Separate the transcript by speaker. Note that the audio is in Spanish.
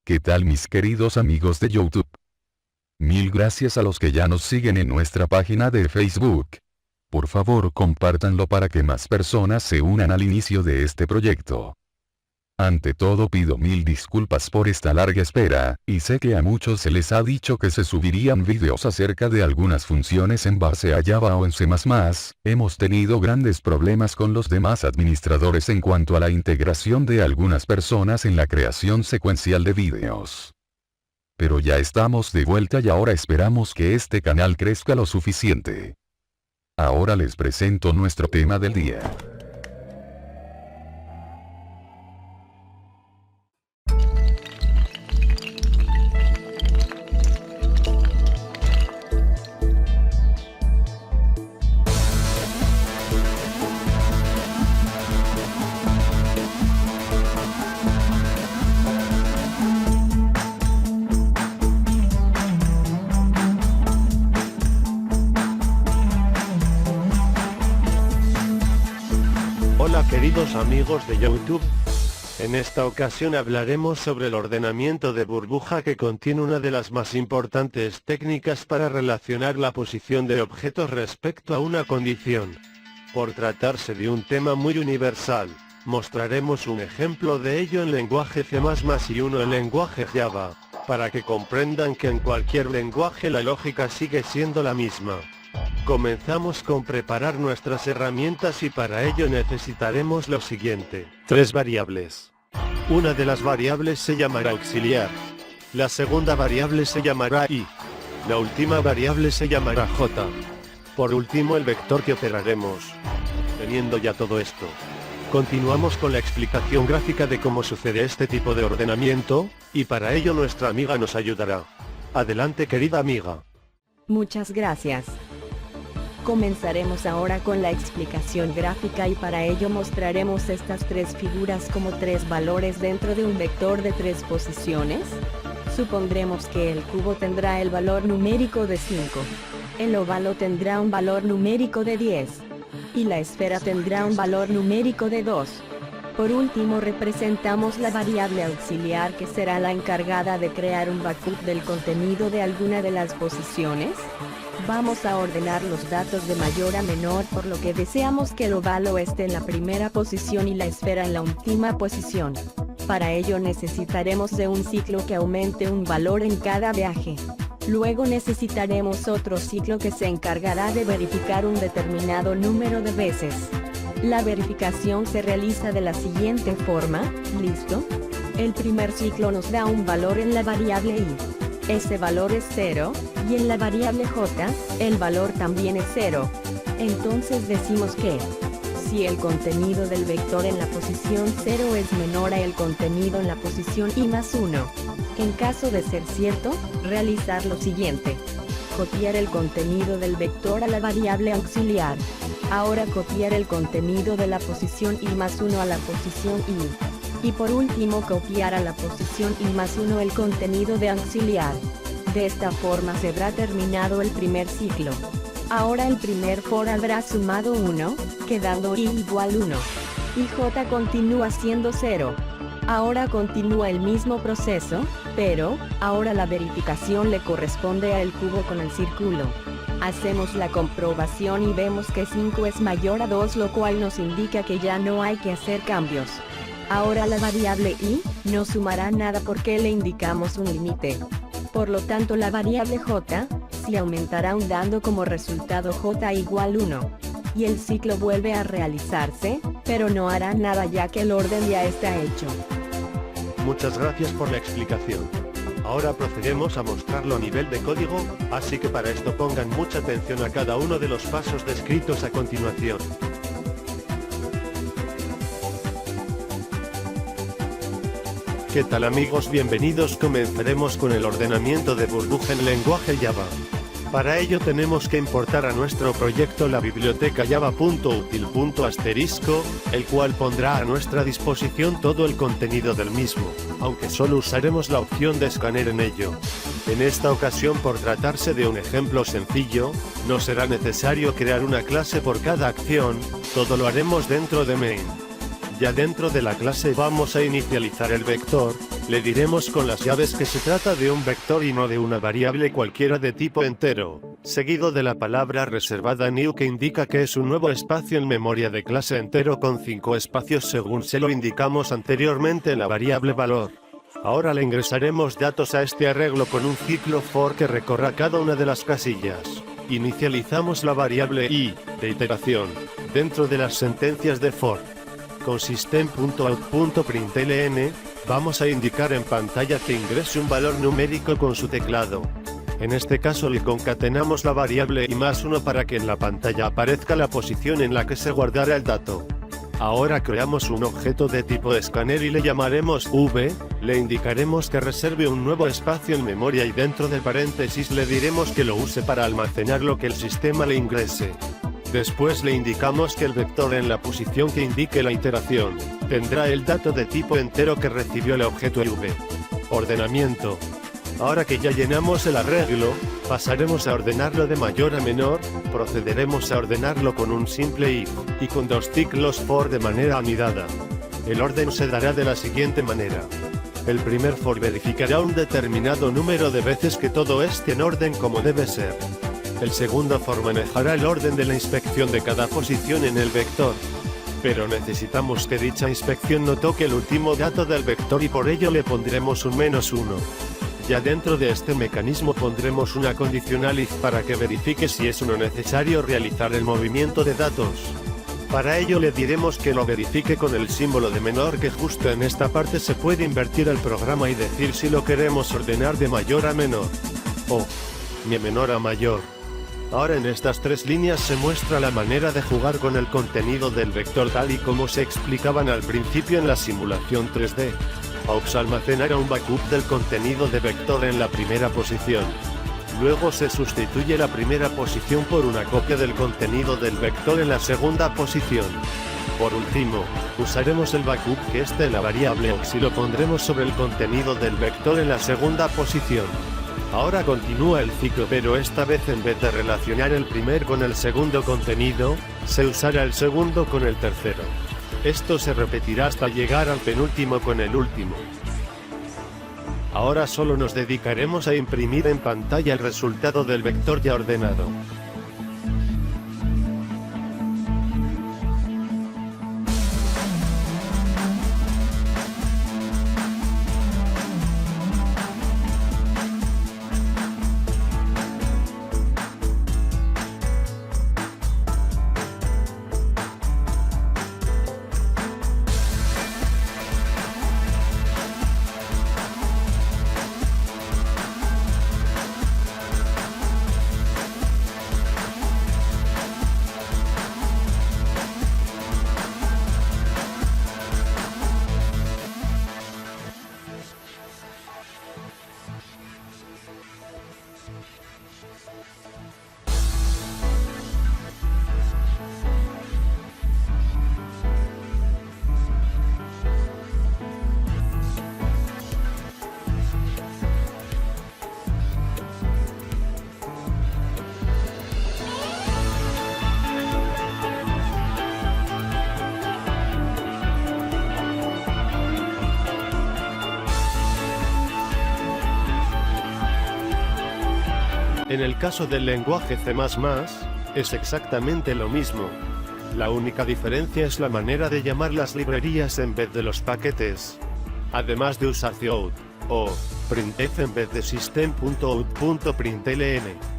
Speaker 1: ¿Qué tal mis queridos amigos de YouTube? Mil gracias a los que ya nos siguen en nuestra página de Facebook. Por favor compártanlo para que más personas se unan al inicio de este proyecto. Ante todo pido mil disculpas por esta larga espera, y sé que a muchos se les ha dicho que se subirían videos acerca de algunas funciones en base a Java o en C++, hemos tenido grandes problemas con los demás administradores en cuanto a la integración de algunas personas en la creación secuencial de videos. Pero ya estamos de vuelta y ahora esperamos que este canal crezca lo suficiente. Ahora les presento nuestro tema del día.
Speaker 2: Hola queridos amigos de YouTube. En esta ocasión hablaremos sobre el ordenamiento de burbuja, que contiene una de las más importantes técnicas para relacionar la posición de objetos respecto a una condición. Por tratarse de un tema muy universal, mostraremos un ejemplo de ello en lenguaje C++ y uno en lenguaje Java, para que comprendan que en cualquier lenguaje la lógica sigue siendo la misma. Comenzamos con preparar nuestras herramientas y para ello necesitaremos lo siguiente: 3 variables. Una de las variables se llamará auxiliar. La segunda variable se llamará i. La última variable se llamará j. Por último el vector que operaremos. Teniendo ya todo esto, continuamos con la explicación gráfica de cómo sucede este tipo de ordenamiento, y para ello nuestra amiga nos ayudará. Adelante querida amiga.
Speaker 3: Muchas gracias. Comenzaremos ahora con la explicación gráfica y para ello mostraremos estas 3 figuras como 3 valores dentro de un vector de 3 posiciones. Supondremos que el cubo tendrá el valor numérico de 5. El óvalo tendrá un valor numérico de 10. Y la esfera tendrá un valor numérico de 2. Por último representamos la variable auxiliar, que será la encargada de crear un backup del contenido de alguna de las posiciones. Vamos a ordenar los datos de mayor a menor, por lo que deseamos que el óvalo esté en la primera posición y la esfera en la última posición. Para ello necesitaremos de un ciclo que aumente un valor en cada viaje. Luego necesitaremos otro ciclo que se encargará de verificar un determinado número de veces. La verificación se realiza de la siguiente forma. ¿Listo? El primer ciclo nos da un valor en la variable i. Ese valor es 0, y en la variable j, el valor también es 0. Entonces decimos que, si el contenido del vector en la posición 0 es menor a el contenido en la posición i más 1. En caso de ser cierto, realizar lo siguiente: copiar el contenido del vector a la variable auxiliar. Ahora copiar el contenido de la posición i más 1 a la posición i. Y por último copiar a la posición i más 1 el contenido de auxiliar. De esta forma se habrá terminado el primer ciclo. Ahora el primer for habrá sumado 1, quedando i igual 1. Y j continúa siendo 0. Ahora continúa el mismo proceso, pero, ahora la verificación le corresponde al cubo con el círculo. Hacemos la comprobación y vemos que 5 es mayor a 2, lo cual nos indica que ya no hay que hacer cambios. Ahora la variable i no sumará nada porque le indicamos un límite. Por lo tanto la variable j sí aumentará dando como resultado j igual 1. Y el ciclo vuelve a realizarse, pero no hará nada ya que el orden ya está hecho.
Speaker 2: Muchas gracias por la explicación. Ahora procedemos a mostrarlo a nivel de código, así que para esto pongan mucha atención a cada uno de los pasos descritos a continuación. ¿Qué tal amigos? Bienvenidos. Comenzaremos con el ordenamiento de burbuja en lenguaje Java. Para ello tenemos que importar a nuestro proyecto la biblioteca java.util. el cual pondrá a nuestra disposición todo el contenido del mismo, aunque solo usaremos la opción de escanear en ello. En esta ocasión, por tratarse de un ejemplo sencillo, no será necesario crear una clase por cada acción, todo lo haremos dentro de main. Ya dentro de la clase vamos a inicializar el vector, le diremos con las llaves que se trata de un vector y no de una variable cualquiera de tipo entero, seguido de la palabra reservada new que indica que es un nuevo espacio en memoria de clase entero con 5 espacios según se lo indicamos anteriormente en la variable valor. Ahora le ingresaremos datos a este arreglo con un ciclo for que recorra cada una de las casillas. Inicializamos la variable i, de iteración, dentro de las sentencias de for. Con system.out.println, vamos a indicar en pantalla que ingrese un valor numérico con su teclado. En este caso le concatenamos la variable i+1 para que en la pantalla aparezca la posición en la que se guardará el dato. Ahora creamos un objeto de tipo escáner y le llamaremos v, le indicaremos que reserve un nuevo espacio en memoria y dentro del paréntesis le diremos que lo use para almacenar lo que el sistema le ingrese. Después le indicamos que el vector en la posición que indique la iteración, tendrá el dato de tipo entero que recibió el objeto v. Ordenamiento. Ahora que ya llenamos el arreglo, pasaremos a ordenarlo de mayor a menor, procederemos a ordenarlo con un simple if, y con 2 ciclos for de manera anidada. El orden se dará de la siguiente manera. El primer for verificará un determinado número de veces que todo esté en orden como debe ser. El segundo for manejará el orden de la inspección de cada posición en el vector. Pero necesitamos que dicha inspección no toque el último dato del vector y por ello le pondremos un -1. Ya dentro de este mecanismo pondremos una condicional if para que verifique si es o no necesario realizar el movimiento de datos. Para ello le diremos que lo verifique con el símbolo de menor que justo en esta parte se puede invertir el programa y decir si lo queremos ordenar de mayor a menor. O de menor a mayor. Ahora en estas 3 líneas se muestra la manera de jugar con el contenido del vector tal y como se explicaban al principio en la simulación 3D. AUX almacenará un backup del contenido de vector en la primera posición. Luego se sustituye la primera posición por una copia del contenido del vector en la segunda posición. Por último, usaremos el backup que esté en la variable AUX y lo pondremos sobre el contenido del vector en la segunda posición. Ahora continúa el ciclo pero esta vez en vez de relacionar el primer con el segundo contenido, se usará el segundo con el tercero. Esto se repetirá hasta llegar al penúltimo con el último. Ahora solo nos dedicaremos a imprimir en pantalla el resultado del vector ya ordenado. En el caso del lenguaje C++, es exactamente lo mismo. La única diferencia es la manera de llamar las librerías en vez de los paquetes. Además de usar cout o printf en vez de system.out.println.